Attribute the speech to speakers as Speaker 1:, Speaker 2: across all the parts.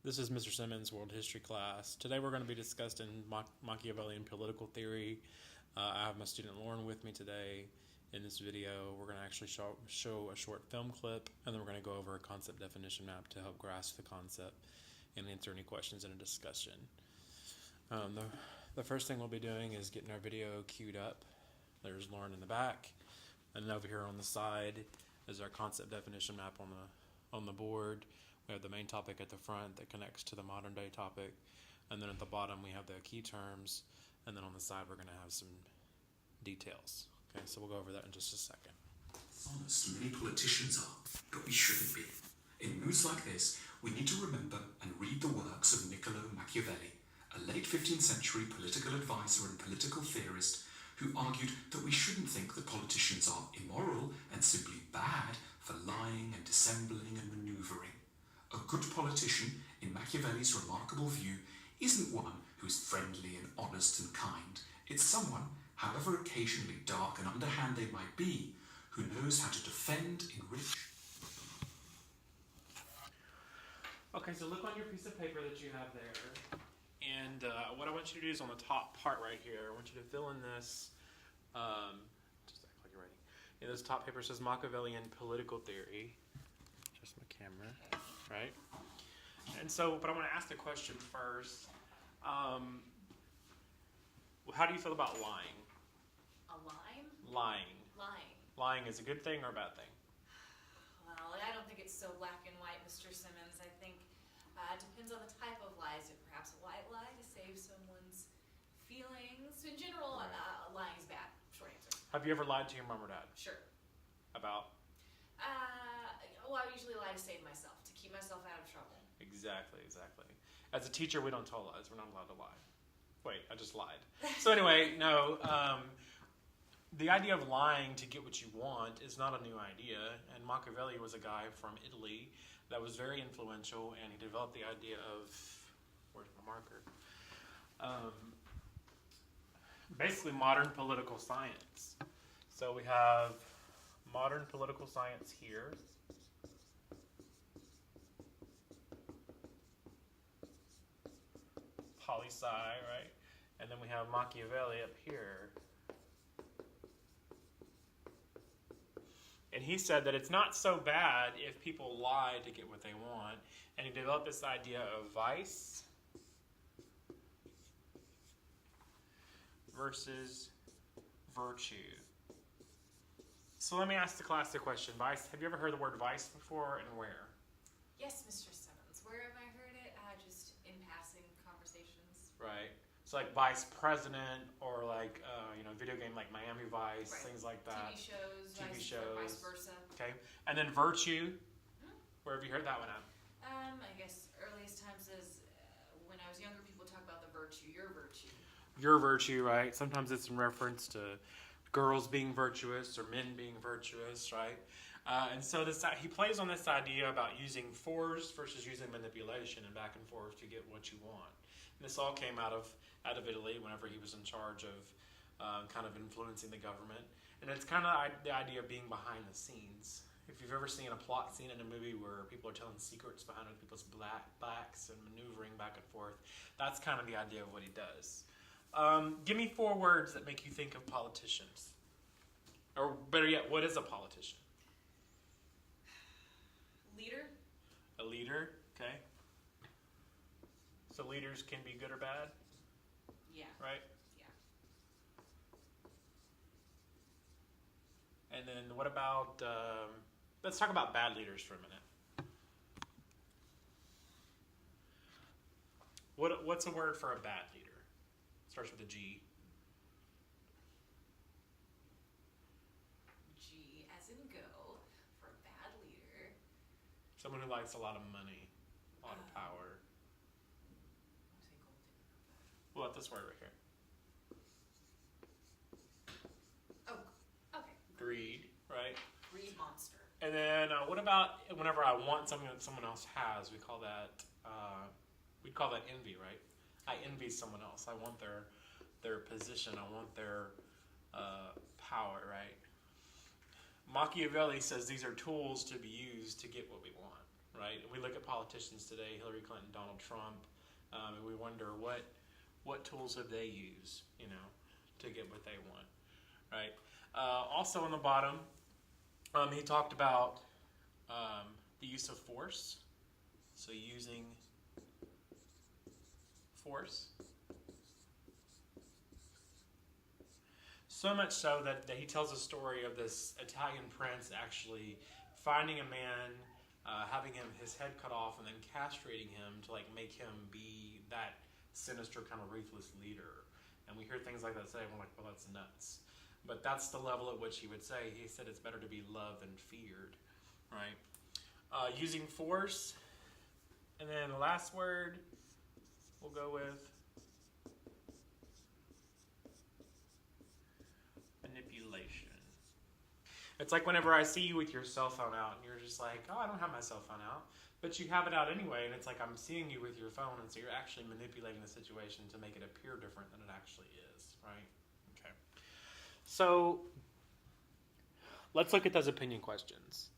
Speaker 1: This is Mr. Simmons' World History class. Today we're going to be discussing Machiavellian political theory. I have my student Lauren with me today. In this video, we're going to actually show a short film clip, and then we're going to go over a concept definition map to help grasp the concept and answer any questions in a discussion. The first thing we'll be doing is getting our video queued up. There's Lauren in the back, and then over here on the side is our concept definition map on the board. We have the main topic at the front that connects to the modern day topic, and then at the bottom we have the key terms, and then on the side we're going to have some details. Okay, so we'll go over that in just a second.
Speaker 2: Honest many politicians are, but we shouldn't be. In moods like this, we need to remember and read the works of Niccolo Machiavelli, a late 15th century political advisor and political theorist who argued that we shouldn't think that politicians are immoral and simply bad for lying and dissembling and manoeuvring. A good politician, in Machiavelli's remarkable view, isn't one who is friendly and honest and kind. It's someone, however occasionally dark and underhand they might be, who knows how to defend, enrich.
Speaker 1: Okay, so look on your piece of paper that you have there, and what I want you to do is on the top part right here, I want you to fill in this, just act like you're ready. Yeah, this top paper says Machiavellian political theory. Just my camera, right? And so, but I want to ask the question first. How do you feel about lying?
Speaker 3: A lime?
Speaker 1: Lying.
Speaker 3: Lying.
Speaker 1: Lying is a good thing or a bad thing?
Speaker 3: Well, I don't think it's so black and white, Mr. Simmons. I think it depends on the type of lies. If perhaps a white lie to save someone's feelings. In general, lying is bad. Short answer.
Speaker 1: Have you ever lied to your mom or dad?
Speaker 3: Sure.
Speaker 1: About?
Speaker 3: Well, I usually lie to save myself, to keep myself out of trouble.
Speaker 1: Exactly. As a teacher, we don't tell lies. We're not allowed to lie. Wait, I just lied. So anyway, no. The idea of lying to get what you want is not a new idea. And Machiavelli was a guy from Italy that was very influential, and he developed the idea of, where's my marker? Basically modern political science. So we have modern political science here. Poli-sci, right? And then we have Machiavelli up here. And he said that it's not so bad if people lie to get what they want. And he developed this idea of vice versus virtue. So let me ask the class the question. Vice, have you ever heard the word vice before, and where?
Speaker 3: Yes, Mr. Simmons. Where have I heard it? Just in passing conversations.
Speaker 1: Right. So like vice president, or like video game like Miami Vice,
Speaker 3: Right.
Speaker 1: Things like that.
Speaker 3: TV shows, vice versa.
Speaker 1: Okay. And then virtue. Where have you heard that one at?
Speaker 3: I guess earliest times is when I was younger, people talk about the virtue, your virtue.
Speaker 1: Your virtue, right? Sometimes it's in reference to girls being virtuous or men being virtuous, right? And so he plays on this idea about using force versus using manipulation and back and forth to get what you want. And this all came out of Italy whenever he was in charge of kind of influencing the government. And it's kind of the idea of being behind the scenes. If you've ever seen a plot scene in a movie where people are telling secrets behind other people's backs and maneuvering back and forth, that's kind of the idea of what he does. Give me 4 words that make you think of politicians. Or better yet, what is a politician?
Speaker 3: Leader?
Speaker 1: A leader, okay. So leaders can be good or bad?
Speaker 3: Yeah.
Speaker 1: Right?
Speaker 3: Yeah.
Speaker 1: And then what about, let's talk about bad leaders for a minute. What's a word for a bad leader? Starts with a G.
Speaker 3: G as in go, for a bad leader.
Speaker 1: Someone who likes a lot of money, a lot of power.
Speaker 3: I say gold digger.
Speaker 1: Well, that's this word right here.
Speaker 3: Oh, okay.
Speaker 1: Greed, right?
Speaker 3: Greed monster.
Speaker 1: And then what about whenever I want something that someone else has? We call that envy, right? I envy someone else. I want their position. I want their power, right? Machiavelli says these are tools to be used to get what we want, right? We look at politicians today, Hillary Clinton, Donald Trump, and we wonder what tools have they used, to get what they want, right? Also on the bottom, he talked about the use of force, so using force. So much so that he tells a story of this Italian prince actually finding a man, having his head cut off, and then castrating him to make him be that sinister kind of ruthless leader. And we hear things like that say, and we're like, well, that's nuts. But that's the level at which he would say. He said it's better to be loved than feared, right? Using force, and then the last word we'll go with manipulation. It's like whenever I see you with your cell phone out and you're just like, oh, I don't have my cell phone out. But you have it out anyway, and it's like I'm seeing you with your phone, and so you're actually manipulating the situation to make it appear different than it actually is, right? Okay. So let's look at those opinion questions.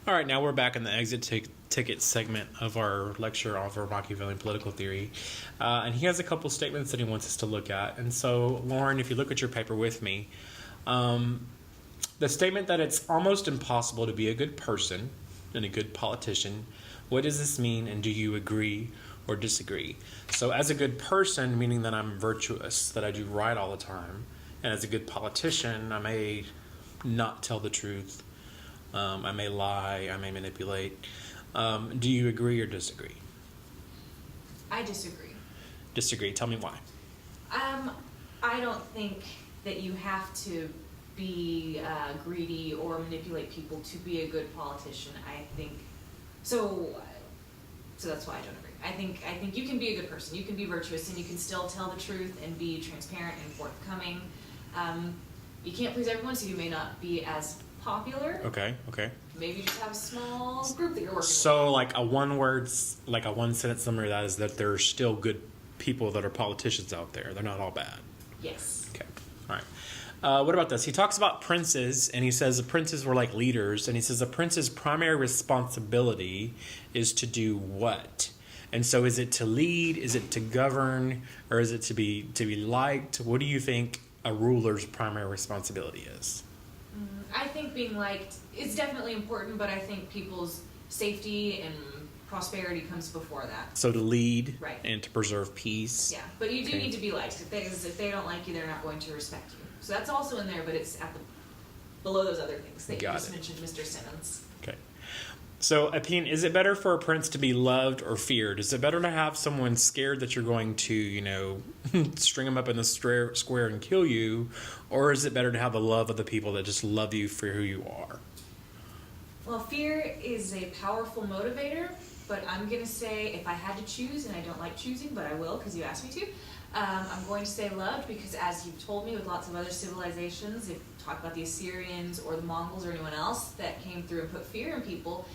Speaker 1: All right, now we're back in the exit ticket segment of our lecture over Machiavellian political theory. And he has a couple statements that he wants us to look at. And so, Lauren, if you look at your paper with me, the statement that it's almost impossible to be a good person and a good politician, what does this mean, and do you agree or disagree? So as a good person, meaning that I'm virtuous, that I do right all the time, and as a good politician, I may not tell the truth, I may lie, I may manipulate. Do you agree or disagree?
Speaker 3: I disagree.
Speaker 1: Disagree. Tell me why.
Speaker 3: I don't think that you have to be greedy or manipulate people to be a good politician. I think so that's why I don't agree. I think you can be a good person. You can be virtuous, and you can still tell the truth and be transparent and forthcoming. You can't please everyone, so you may not be as popular.
Speaker 1: Okay.
Speaker 3: Maybe you just have a small group that you're working with.
Speaker 1: So like a one sentence summary of that is that there's still good people that are politicians out there. They're not all bad.
Speaker 3: Yes.
Speaker 1: Okay. All right. What about this? He talks about princes, and he says the princes were like leaders, and he says a prince's primary responsibility is to do what? And so is it to lead, is it to govern, or is it to be liked? What do you think a ruler's primary responsibility is?
Speaker 3: I think being liked is definitely important, but I think people's safety and prosperity comes before that.
Speaker 1: So to lead,
Speaker 3: right,
Speaker 1: and to preserve peace.
Speaker 3: Yeah, but you do need to be liked. If they don't like you, they're not going to respect you. So that's also in there, but it's below those other things that you just mentioned, Mr. Simmons. Okay.
Speaker 1: So, opinion, is it better for a prince to be loved or feared? Is it better to have someone scared that you're going to, string them up in the square and kill you? Or is it better to have the love of the people that just love you for who you are?
Speaker 3: Well, fear is a powerful motivator, but I'm going to say if I had to choose, and I don't like choosing, but I will because you asked me to, I'm going to say loved because as you've told me with lots of other civilizations, if you talk about the Assyrians or the Mongols or anyone else that came through and put fear in people,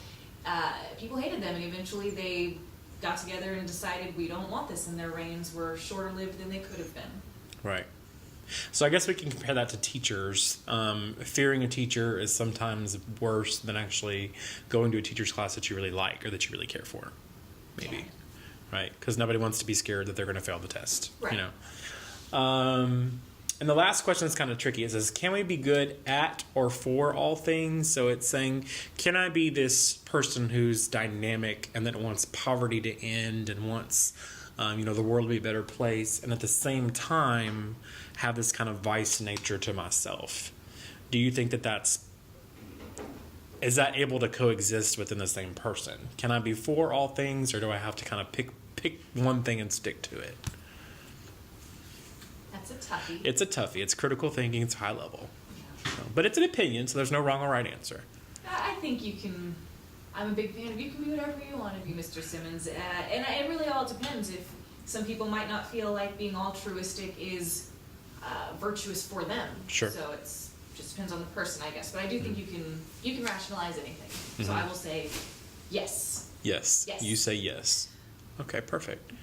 Speaker 3: people hated them, and eventually they got together and decided we don't want this, and their reigns were shorter lived than they could have been.
Speaker 1: Right. So I guess we can compare that to teachers. Fearing a teacher is sometimes worse than actually going to a teacher's class that you really like or that you really care for, maybe. Yeah. Right? Because nobody wants to be scared that they're going to fail the test. Right. And the last question is kind of tricky. It says, can we be good at or for all things? So it's saying, can I be this person who's dynamic and that wants poverty to end and wants the world to be a better place, and at the same time have this kind of vice nature to myself? Do you think is that able to coexist within the same person? Can I be for all things, or do I have to kind of pick one thing and stick to it?
Speaker 3: That's a toughie.
Speaker 1: It's a toughie. It's critical thinking. It's high level. Yeah. But it's an opinion, so there's no wrong or right answer.
Speaker 3: I think you can. I'm a big fan of you can be whatever you want to be, Mr. Simmons. And it really all depends. If some people might not feel like being altruistic is virtuous for them. Sure. So it's just depends on the person, I guess. But I do think you can rationalize anything. Mm-hmm. So I will say yes.
Speaker 1: Yes. You say yes. Okay, perfect.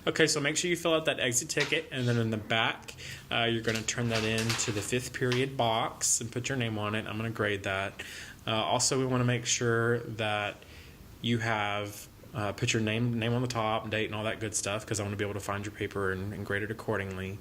Speaker 1: Okay, so make sure you fill out that exit ticket, and then in the back, you're going to turn that in to the 5th period box and put your name on it. I'm going to grade that. Also, we want to make sure that you have put your name on the top, date, and all that good stuff, because I want to be able to find your paper and grade it accordingly.